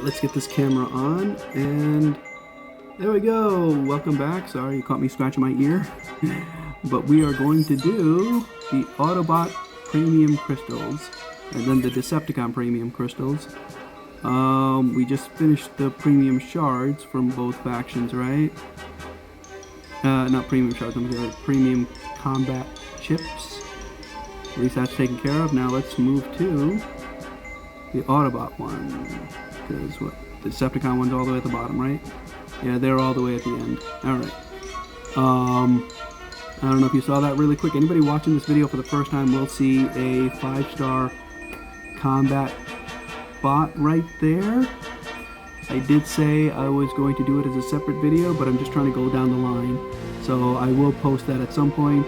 Let's get this camera on, and there we go. Welcome back. Sorry you caught me scratching my ear. But we are going to do the Autobot Premium Crystals, and then the Decepticon Premium Crystals. We just finished the Premium Shards from both factions, right? Not Premium Shards, I'm sorry, Premium Combat Chips. At least that's taken care of. Now let's move to the Autobot one. Because what? The Decepticon one's all the way at the bottom, right? Yeah, they're all the way at the end. Alright. I don't know if you saw that really quick. Anybody watching this video for the first time will see a 5-star combat bot right there. I did say I was going to do it as a separate video, but I'm just trying to go down the line. So I will post that at some point.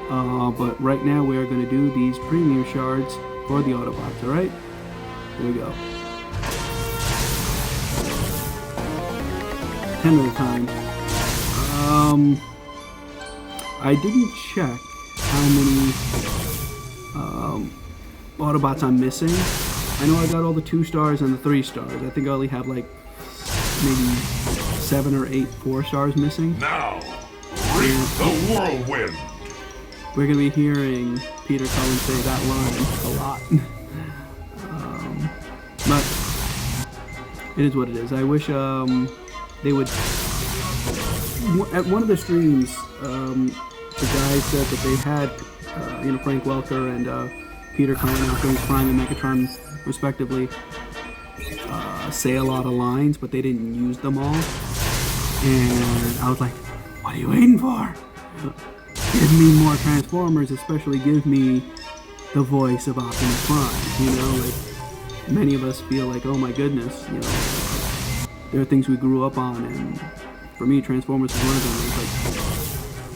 But right now we are going to do these premium shards for the Autobots, alright? Here we go. 10 at a time. I didn't check how many Autobots I'm missing. I know I got all the 2 stars and the 3 stars. I think I only have like maybe 7 or 8 4 stars missing. Now, reap the whirlwind. We're gonna be hearing Peter Cullen say that line a lot. But it is what it is. I wish they would. At one of the streams, the guy said that they had, Frank Welker and Peter Cullen, Optimus Prime and Megatron, respectively, say a lot of lines, but they didn't use them all. And I was like, what are you waiting for? Give me more Transformers, especially give me the voice of Optimus Prime. Like many of us feel like, oh my goodness, there are things we grew up on, and for me, Transformers is one of them. It's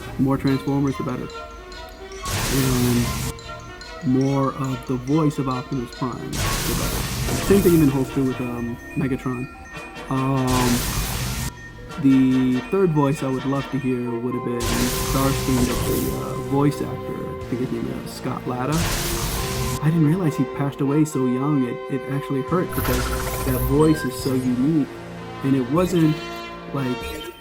like, more Transformers, the better. And more of the voice of Optimus Prime, the better. Same thing even holds true with Megatron. The third voice I would love to hear would have been Starscream with the voice actor. I think his name is Scott Latta. I didn't realize he passed away so young. It actually hurt because that voice is so unique. And it wasn't like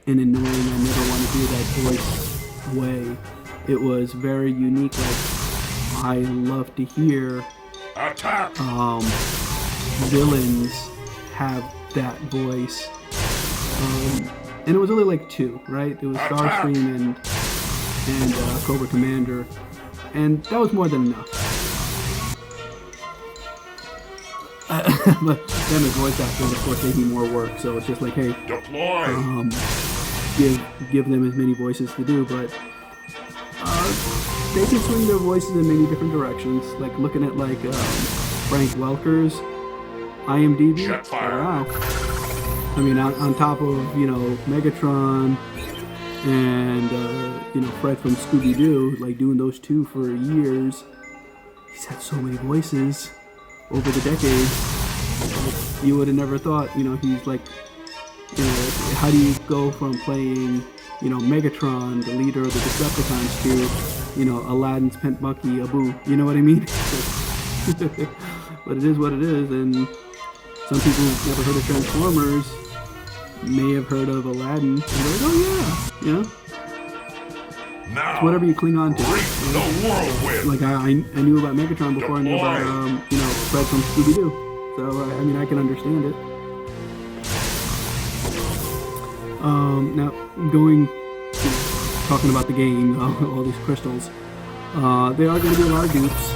an annoying, I never want to hear that voice way. It was very unique, like I love to hear villains have that voice. And it was only like 2, right? It was Starscream and Cobra Commander, and that was more than enough. But then his voice actors, of course, taking more work, so it's just like, hey, give them as many voices to do, but they can swing their voices in many different directions. Like looking at like Frank Welker's IMDb. Wow. I mean, on top of Megatron and Fred from Scooby-Doo, like doing those 2 for years, he's had so many voices over the decades. You would have never thought, he's like, how do you go from playing, Megatron, the leader of the Decepticons, to, Aladdin's pet monkey, Abu, you know what I mean? But it is what it is, and some people who've never heard of Transformers may have heard of Aladdin, and they're like, oh yeah, Now, it's whatever you cling on to. The whirlwind. Like I knew about Megatron before I knew about Fred from Scooby-Doo. So I mean I can understand it. Now talking about the game, all these crystals, they are going to be a lot of dupes.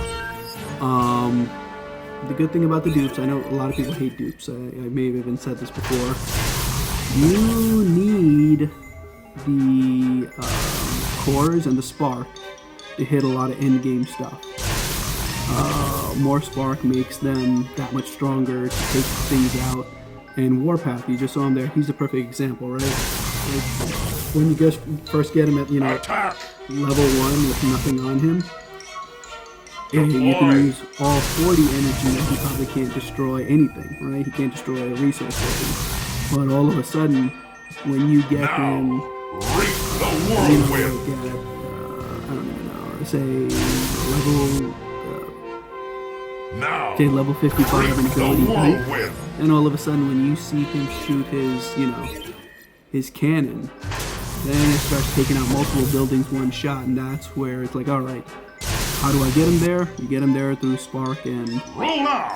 The good thing about the dupes, I know a lot of people hate dupes. I may have even said this before. You need the cores and the spark to hit a lot of end game stuff. More spark makes them that much stronger to take things out. And Warpath, you just saw him there, he's a perfect example, right? Like, when you first get him at level 1 with nothing on him, and you can use all 40 energy, he probably can't destroy anything, right? He can't destroy a resource system. But all of a sudden, when you get him, I don't even know, say level Now, Okay, level 55 and the ability 8. whirlwind. And all of a sudden, when you see him shoot his, his cannon, then it starts taking out multiple buildings one shot, and that's where it's like, all right, how do I get him there? You get him there through Spark and Roll out.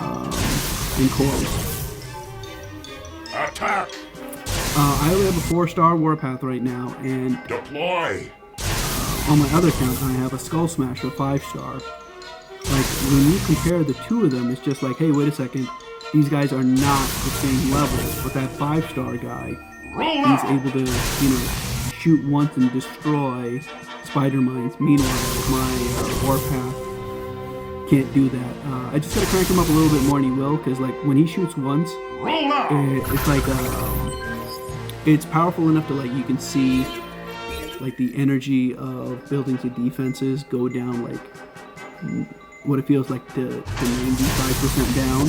Cores. Attack. I only have a 4-star Warpath right now, and Deploy. on my other account, I have a Skull Smasher 5-star. Like, when you compare the two of them, it's just like, hey, wait a second, these guys are not the same level. But that 5-star guy, Roll he's out. able to, shoot once and destroy spider mines. Meanwhile, my Warpath can't do that. I just gotta crank him up a little bit more, and he will, because like when he shoots once, Roll out. it's like it's powerful enough to like you can see like the energy of buildings and defenses go down like what it feels like to 95% down.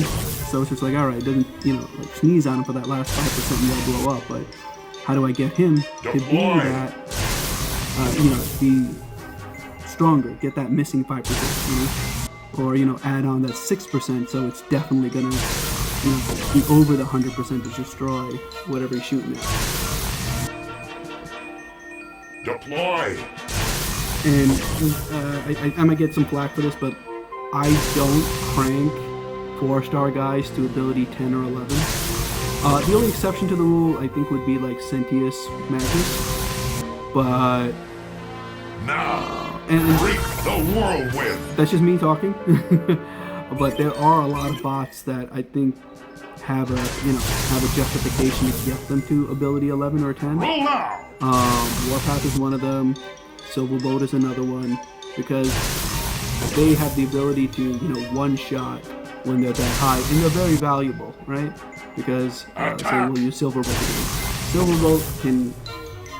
So it's just like, all right, it doesn't like sneeze on him for that last 5% and they'll blow up, but how do I get him to be Deploy. that be stronger, get that missing 5%, or add on that 6% so it's definitely gonna be over the 100% to destroy whatever he's shooting at. Deploy. And I might get some flack for this, but I don't crank 4-star guys to ability 10 or 11. The only exception to the rule I think would be like Sentius Magus, but Now, and reap the whirlwind. that's just me talking. But there are a lot of bots that I think have a justification to get them to ability 11 or 10. Roll now. Warpath is one of them. Silverbolt is another one, because they have the ability to one shot when they're that high, and they're very valuable, right? Because say we'll use Silverbolt again. Silverbolt can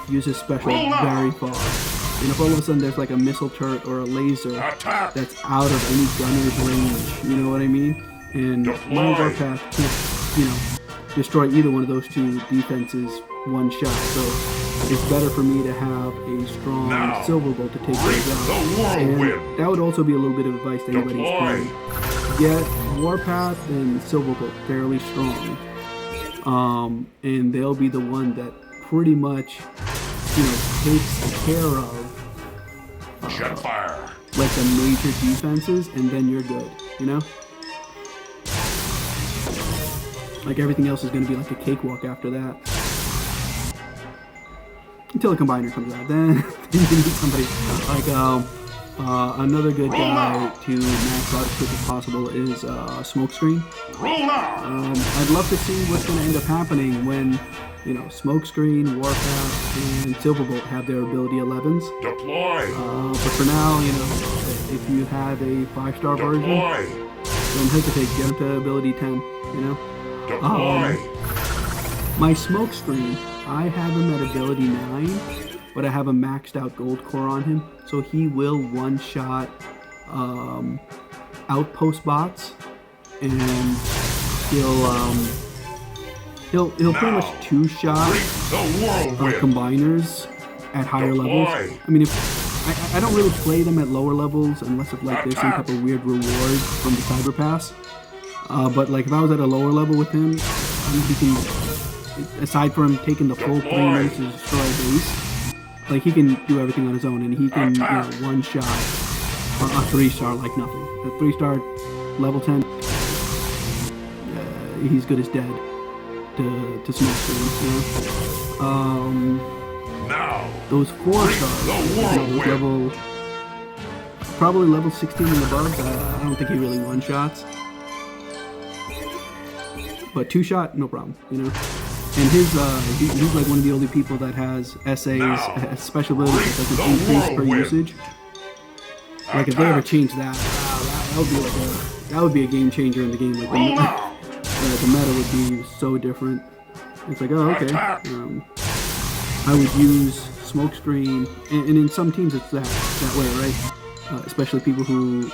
use his special very far, and if all of a sudden there's like a missile turret or a laser Attack. that's out of any gunner's range, you know what I mean? And my Warpath can't destroy either one of those two defenses one shot, so it's better for me to have a strong Now, Silverbolt to take reap those the out. whirlwind. And that would also be a little bit of advice to anybody who's Deploy. playing. Get Warpath and Silverbolt fairly strong, and they'll be the one that pretty much takes care of Jetfire. like the major defenses, and then you're good, Like everything else is going to be like a cakewalk after that. Until a combiner comes out, then you need somebody like another good guy to max out as quick as possible is Smokescreen. Roll now. I'd love to see what's going to end up happening when Smokescreen, Warpath, and Silverbolt have their ability 11s. Deploy. But for now, if you have a 5-star version, Deploy. don't hesitate, get him to ability 10. Deploy. My Smokescreen, I have him at ability 9, but I have a maxed out gold core on him, so he will one-shot outpost bots, and he'll pretty much two-shot Reap the whirlwind. combiners at higher levels. Deploy. I mean, if I don't really play them at lower levels unless if like there's some type of weird reward from the Cyber Pass. But like if I was at a lower level with him, he can, aside from taking the full 3 minutes to destroy a base, like he can do everything on his own, and he can one shot a 3-star like nothing. A 3-star level 10, he's good as dead to Smokescreen. Now, Those 4-stars, those level, probably level 16 and above, I don't think he really one-shots. But 2-shot, no problem, And his, he's like one of the only people that has SAs, special abilities that doesn't increase per usage. Like if they ever change that, that would be a game changer in the game. Like the meta would be so different. It's like, oh, okay. I would use Smokescreen, and in some teams it's that way, right? Especially people who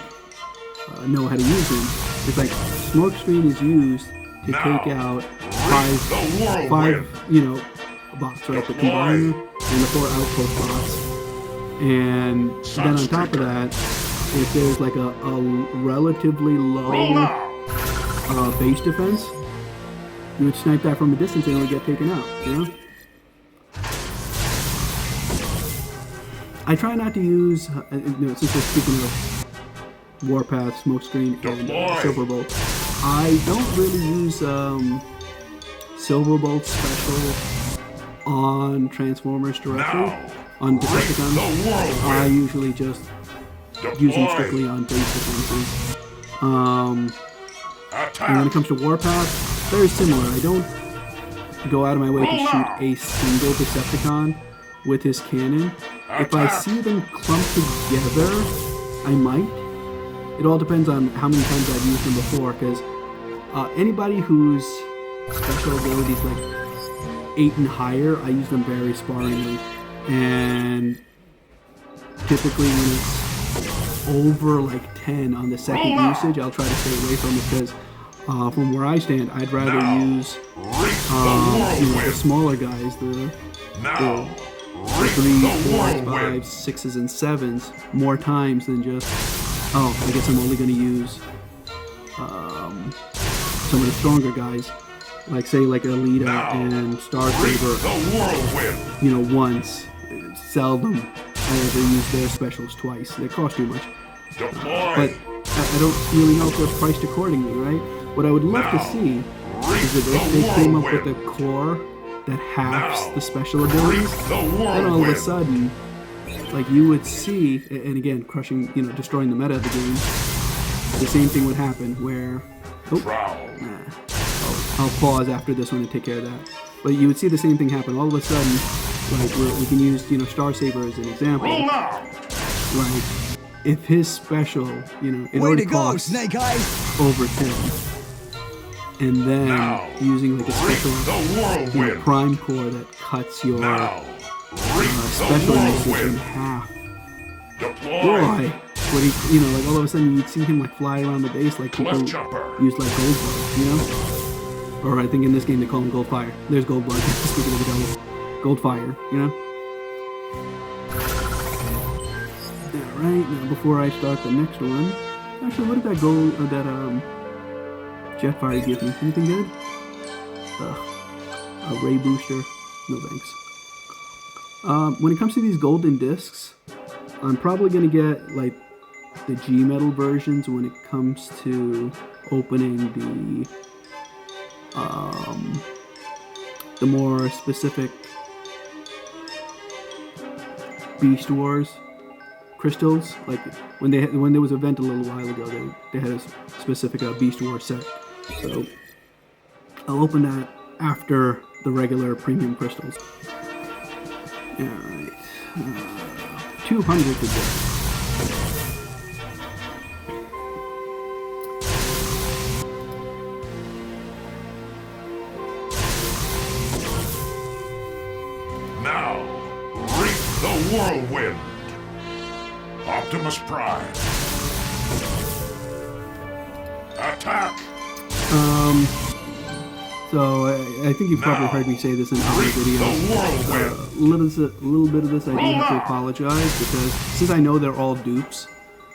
know how to use him. It's like Smokescreen is used to take out five bots, right? The combiner and the 4 outpost bots. And then on top of that, if there's like a relatively low Roll out. base defense, you would snipe that from a distance and it would get taken out, you know? I try not to use, since we're speaking of Warpath, Smokescreen, and Silverbolt, I don't really use Silverbolt special on Transformers directly. On Decepticons, I usually just use them strictly on base defenses. And when it comes to Warpath, very similar. I don't go out of my way to shoot a single Decepticon with his cannon. If I see them clumped together, I might. It all depends on how many times I've used them before, because anybody whose special ability is like 8 and higher, I use them very sparingly. And typically when it's over like 10 on the second usage, I'll try to stay away from it, because from where I stand, I'd rather use the smaller guys, the 3s, 4s, 5s, 6s, and 7s more times than just, I guess I'm only going to use some of the stronger guys, like say like Alita and Star Saber, once. Seldom I ever use their specials twice. They cost too much. But I don't really know if they're priced accordingly, right? What I would love to see is if they came up with a core that halves the special abilities, then all of a sudden, like you would see, and again, crushing, destroying the meta of the game, the same thing would happen where, I'll pause after this one to take care of that. But you would see the same thing happen. All of a sudden, like we can use, Star Saber as an example. Like, if his special, it already costs Snake Eyes over 10. And then using like a special prime core that cuts your special usage in half. Boy, what like all of a sudden you'd see him like fly around the base like people use like Gold Blood, Or I think in this game they call him Gold Fire. There's Gold Blood, speaking of the devil. Gold Fire, Alright, now before I start the next one, actually what did that Jetfire give me? Anything good? A Ray Booster? No thanks. When it comes to these golden discs, I'm probably going to get like the G-Metal versions when it comes to opening the more specific Beast Wars crystals. Like when there was an event a little while ago, they had a specific Beast Wars set. So I'll open that after the regular premium crystals. Alright. 200 to go. Now, reap the whirlwind. Optimus Prime. Attack. So I think you've probably heard me say this in other videos. A little bit of this I do have to apologize, because since I know they're all dupes,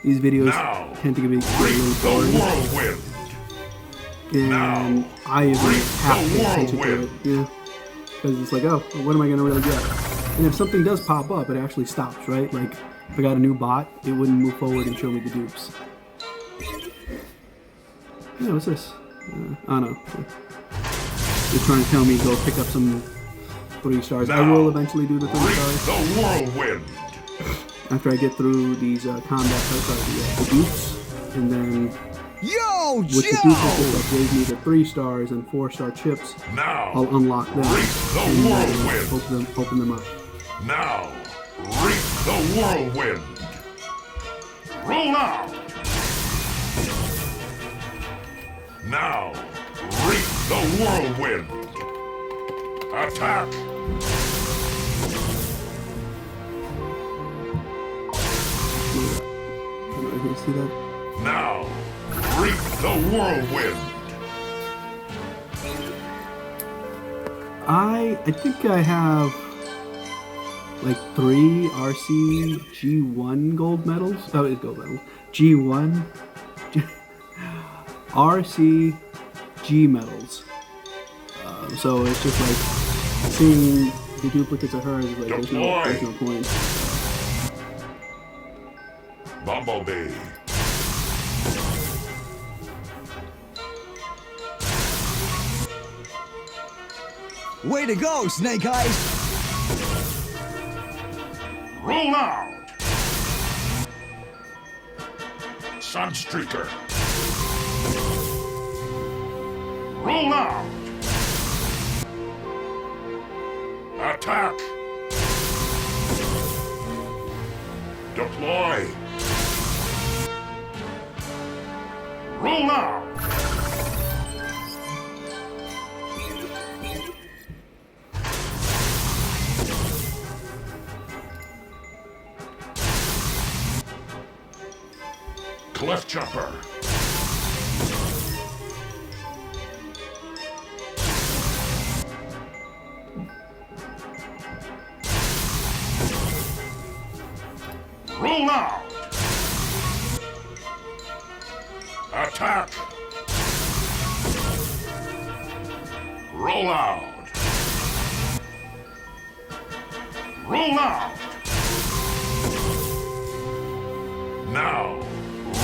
these videos tend to be a little boring. And I even have to pay attention to it, because it's like, oh, what am I going to really get? And if something does pop up, it actually stops, right? Like, if I got a new bot, it wouldn't move forward and show me the dupes. Yeah, what's this? I don't know. They're trying to tell me go pick up some 3 stars. I will eventually do the 3 stars. The whirlwind. After I get through these the dupes, and then with the dupes that gave me the 3 stars and 4-star chips, I'll unlock them and open them up. Now, reap the whirlwind. Roll out. Now, reap the whirlwind. Attack. You see that? Now, reap the whirlwind. I think I have like 3 RC G1 gold medals. Oh, it's gold medal. G1 RC G medals. So it's just like seeing the duplicates of her is like there's no point. Bumblebee. Way to go, Snake Eyes! Roll out. Sunstreaker. Roll out. Attack. Deploy. Roll out. Cliff Jumper. Roll out. Attack. Roll out. Roll out. Now,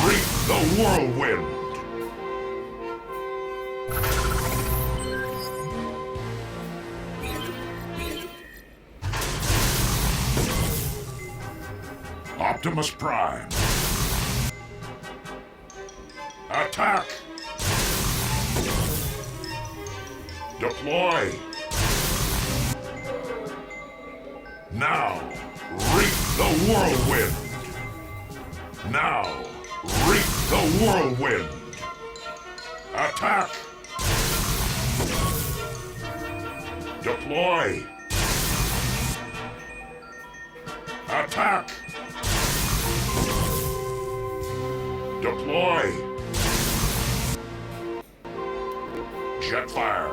reap the whirlwind. Optimus Prime. Attack. Deploy. Now, reap the whirlwind. Now, reap the whirlwind. Attack. Deploy. Attack. Deploy. Jetfire.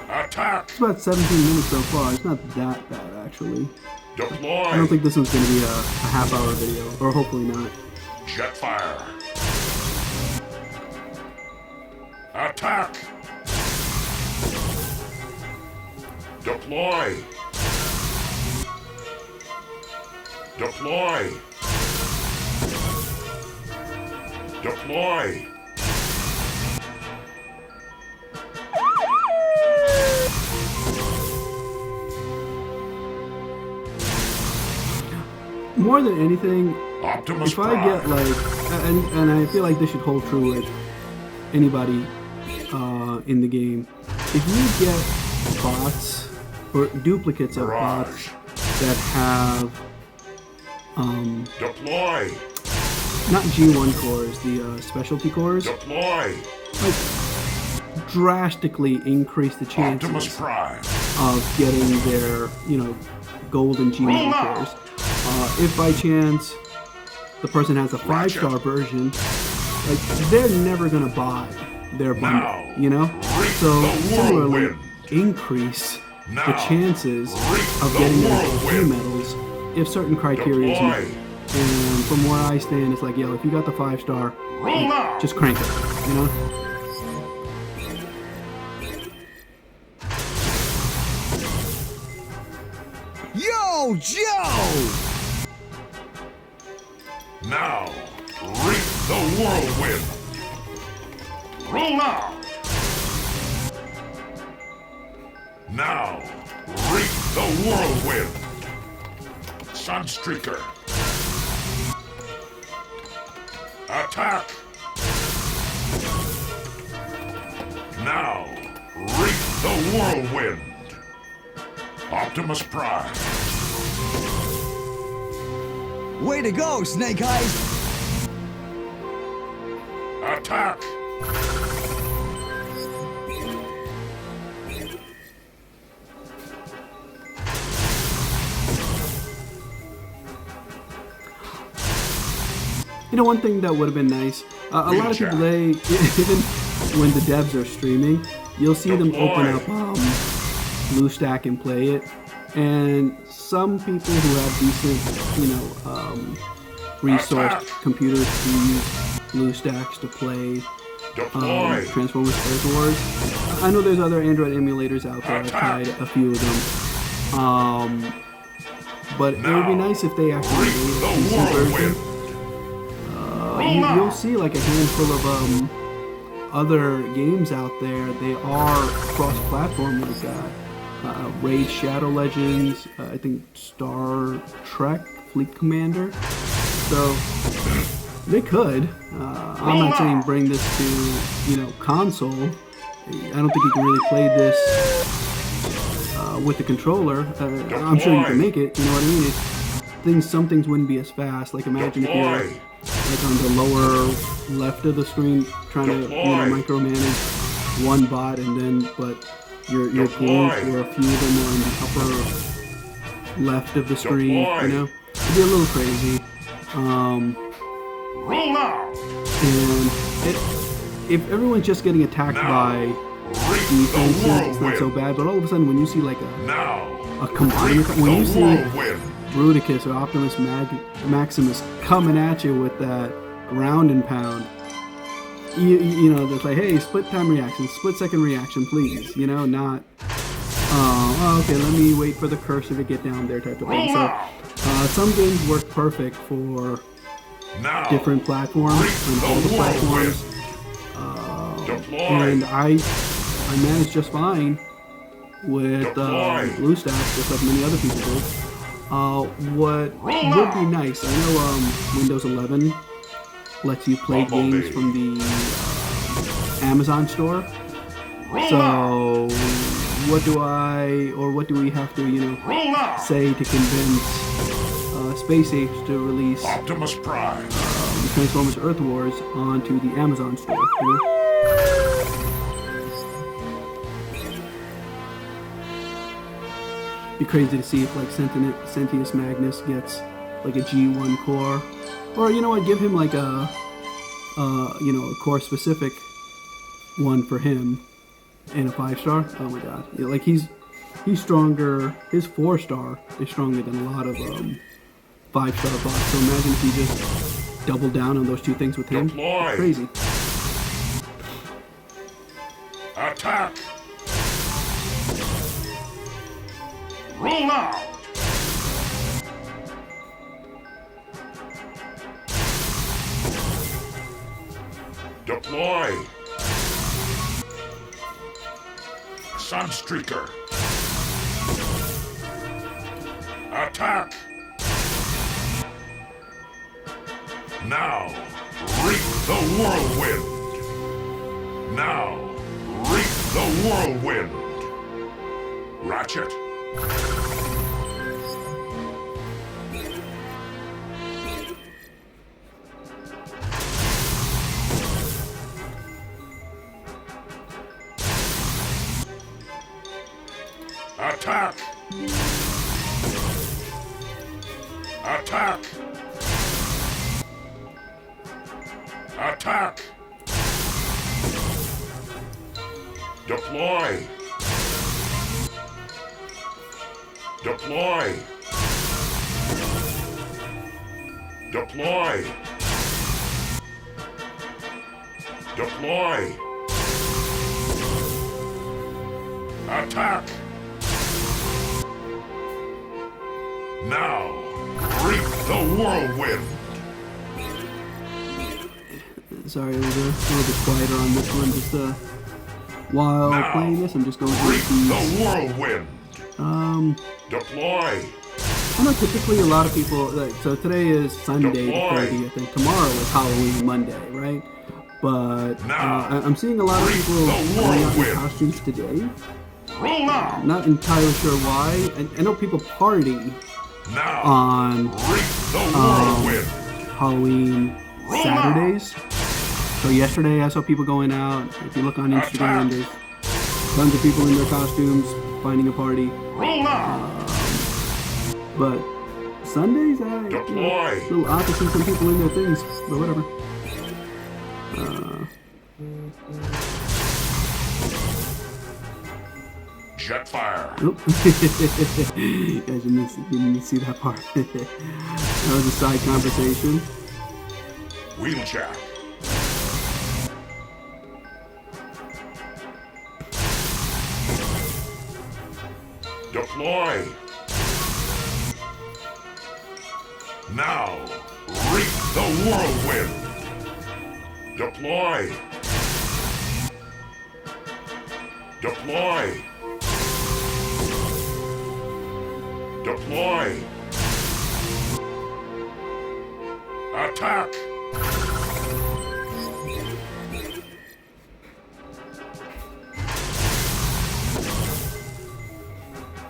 Attack. It's about 17 minutes so far. It's not that bad, actually. Deploy. I don't think this one's going to be a half-hour video, or hopefully not. Jetfire. Attack. Deploy. Deploy. Deploy. More than anything, Optimus if I get like, and I feel like this should hold true with anybody in the game, if you get bots or duplicates of bots that have Deploy. not G1 cores, the specialty cores, Deploy. like drastically increase the Optimus chances Prime. of getting their, golden G1 cores. If by chance the person has a 5-star version, like they're never gonna buy their bundle, So similarly, increase the chances of getting their G medals if certain criteria is met. And from where I stand, it's like, if you got the 5-star, just crank it, Yo, Joe! Now, reap the whirlwind. Roll out. Now, reap the whirlwind. Sunstreaker. Attack. Now, reap the whirlwind. Optimus Prime. Way to go, Snake Eyes! Attack. You know, one thing that would have been nice, a lot of people, they, even when the devs are streaming, you'll see them open up BlueStack and play it. And some people who have decent, you know, resourced computers who use BlueStacks to play Transformers Earth Wars. I know there's other Android emulators out there. I've tried a few of them. But it would be nice if they actually made a decent version. You'll see like a handful of other games out there. They are cross-platform. Like Raid Shadow Legends, I think Star Trek Fleet Commander. So they could. I'm not saying bring this to, you know, console. I don't think you can really play this with the controller. I'm sure you can make it. You know what I mean? Some things wouldn't be as fast. Like imagine if you're like on the lower left of the screen trying to, you know, micromanage one bot, and then you're glued for a few of them on the upper left of the screen. You know, it'd be a little crazy. And if everyone's just getting attacked by defenses, it's not so bad. But all of a sudden, when you see like a combined, when you see Bruticus or Optimus Maximus coming at you with that ground and pound, you know, it's like, hey, split time reaction, split second reaction, please. You know, not okay, let me wait for the cursor to get down there type of thing. So some games work perfect for different platforms and all the platforms, and I managed just fine with BlueStacks, just like many other people do. What would be nice, I know Windows 11 lets you play games from the Amazon store. So what do we have to, you know, say to convince Space Age to release Optimus Prime Transformers Earth Wars onto the Amazon store? You know? Be crazy to see if like Sentius Magnus gets like a G1 core, or you know what, give him like a you know, a core specific one for him and a 5-star. Oh my god, yeah, like he's stronger. His 4-star is stronger than a lot of 5-star bots. So imagine if he just doubled down on those two things with him. It's crazy. Attack! Roll out! Deploy! Sunstreaker! Attack! Now, reap the whirlwind! Now, reap the whirlwind! Ratchet! Attack! Attack! Attack! Deploy! Deploy! Deploy! Deploy! Attack! Now, reap the whirlwind! Sorry, it was a little bit quieter on this one. Just while now, playing this, I'm just going through reap the whirlwind! Deploy! I know typically a lot of people, like, so today is Sunday the 30th, and tomorrow is Halloween Monday, right? But I'm seeing a lot of people going out in costumes today. Not entirely sure why. I know people party on Halloween Saturdays. So yesterday I saw people going out. If you look on Instagram, there's tons of people in their costumes finding a party. But Sundays? Deploy. A little odd to see some people in their things, but whatever. Jet fire. Nope. You guys didn't see that part. That was a side conversation. Wheeljack. Deploy. Now, reap the whirlwind. Deploy. Deploy. Deploy. Attack.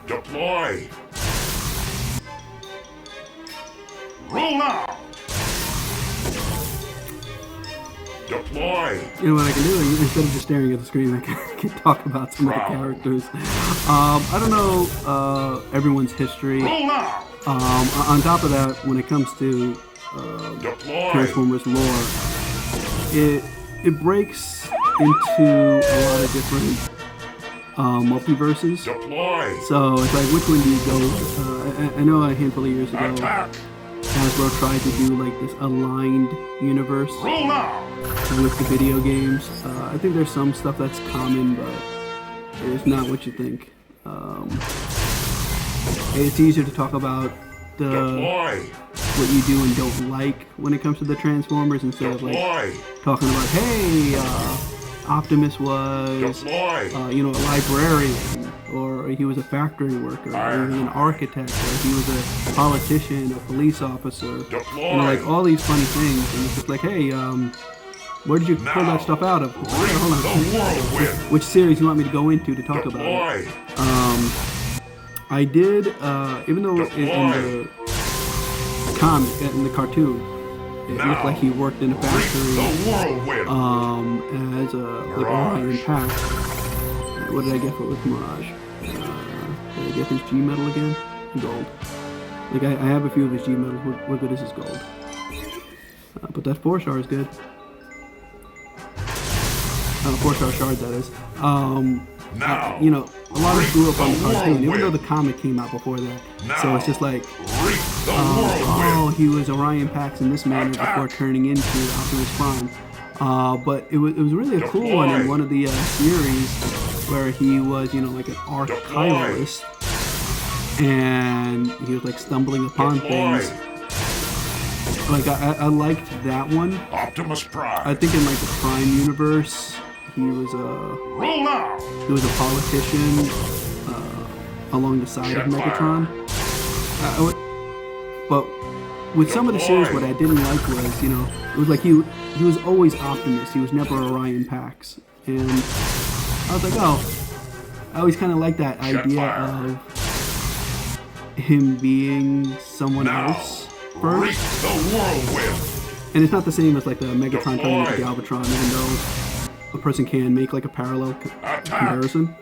Deploy. Roll out. Deploy. You know what I can do? Instead of just staring at the screen, I can talk about some of the characters. I don't know everyone's history. Roll out. On top of that, when it comes to Deploy. Transformers lore, it breaks into a lot of different multiverses. Deploy. So it's like, which one do you go with? I know a handful of years ago, Attack. Hasbro tried to do like this aligned universe Roll out. with the video games. I think there's some stuff that's common, but it's not what you think. It's easier to talk about Deploy. what you do and don't like when it comes to the Transformers instead of like Deploy. talking about, hey, Optimus was, Deploy. a librarian, or he was a factory worker, or he was an architect, or he was a politician, a police officer. Deploy. Like all these funny things, and it's just like, hey, where did you pull that stuff out of? Reap Hold on. the whirlwind. Which series you want me to go into to talk about it? Deploy. I did, even though in the comic, in the cartoon, it looked like he worked in a Reap the factory whirlwind. as a like Orion Pack. What did I get for with Mirage? Did I get his G medal again? Gold. Like I have a few of his G medals. What good is his gold? But that 4-star is good. 4-star shard, that is. Now. A lot of us grew up on the Reap the cartoon, even though whirlwind. the comic came out before that. Now. So it's just like, Reap the oh, whirlwind. he was Orion Pax in this manner Attack. before turning into Optimus Prime. But it was really a cool one in Deploy. one of the series where he was, like an arch-chiralist, and he was like stumbling upon Deploy. things. Like I liked that one. Optimus Prime. I think in like the Prime universe, he was a Roll out. politician along the side of Jet Megatron. But with some of the series, what I didn't like was, it was like he was always Optimus. He was never Orion Pax, and I was like, oh, I always kind of liked that Jet idea fire. of him being someone Now. else Reap first. the whirlwind. And it's not the same as like the Megatron turning into the Deploy. Galvatron, even though a person can make like a parallel Attack. comparison.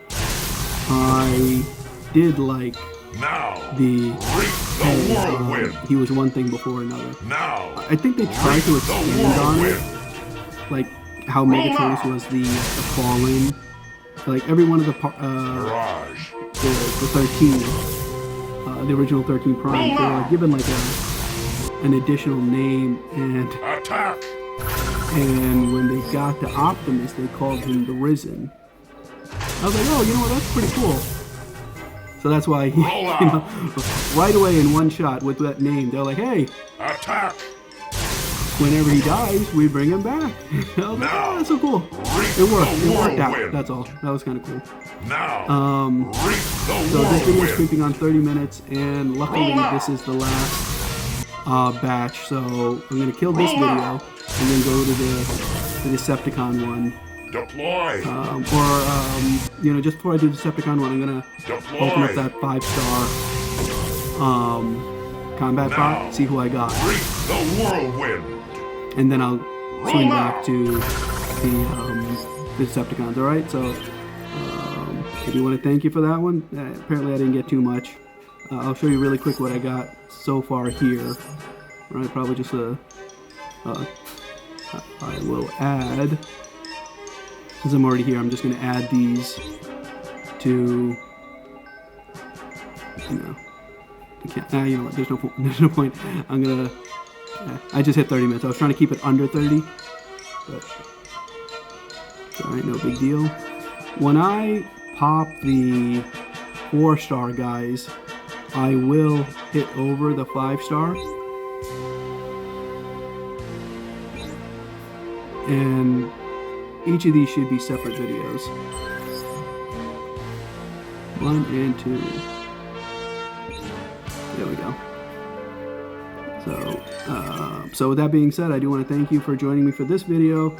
I did like Now. the Reap the whirlwind. he was one thing before another. Now. I think they tried to Reap the expand on it, whirlwind. like how Megatronus was the fallen. Like every one of the Mirage. the 13, the original 13 Primes, they were given like an additional name, and Attack. when they got to Optimus, they called him the Risen. I was like, oh, you know what? That's pretty cool. So that's why he, right away in one shot with that name, they're like, hey, Attack. whenever he dies, we bring him back. I was like, oh, that's so cool. It worked. It worked out. That's all. That was kind of cool. Now. Reap the So this video is whirlwind. creeping on 30 minutes, and luckily this is the last batch. So I'm gonna kill this video and then go to the Decepticon one. Deploy. Just before I do the Decepticon one, I'm gonna open up Deploy. that 5-star combat Now. bot, see who I got, Reap the whirlwind. and then I'll swing back out. to the Decepticons. All right, so I do want to thank you for that one. Apparently, I didn't get too much. I'll show you really quick what I got so far here. Right, probably just I will add, since I'm already here, I'm just going to add these to, you know, I can't, you know what, there's no point. I'm going to, I just hit 30 minutes. I was trying to keep it under 30, but it's alright, no big deal. When I pop the 4-star guys, I will hit over the 5-star. And each of these should be separate videos. 1 and 2. There we go. So with that being said, I do want to thank you for joining me for this video.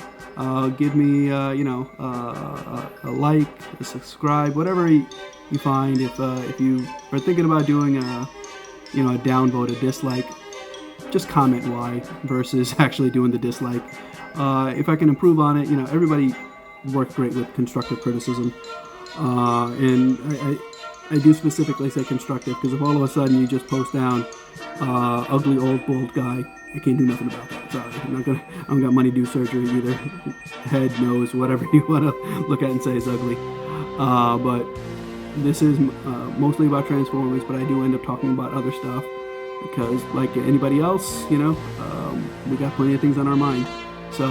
Give me, you know, a like, a subscribe, whatever you find. If you are thinking about doing a, you know, a downvote, a dislike, just comment why versus actually doing the dislike. If I can improve on it, you know, everybody works great with constructive criticism, and I do specifically say constructive because if all of a sudden you just post down ugly old bald guy, I can't do nothing about that. Sorry, I don't got money to do surgery either. Head, nose, whatever you want to look at and say is ugly. But this is mostly about Transformers, but I do end up talking about other stuff because, like anybody else, you know, we got plenty of things on our mind. So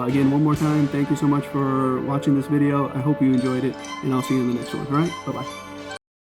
again, one more time, thank you so much for watching this video. I hope you enjoyed it, and I'll see you in the next one. All right, bye-bye.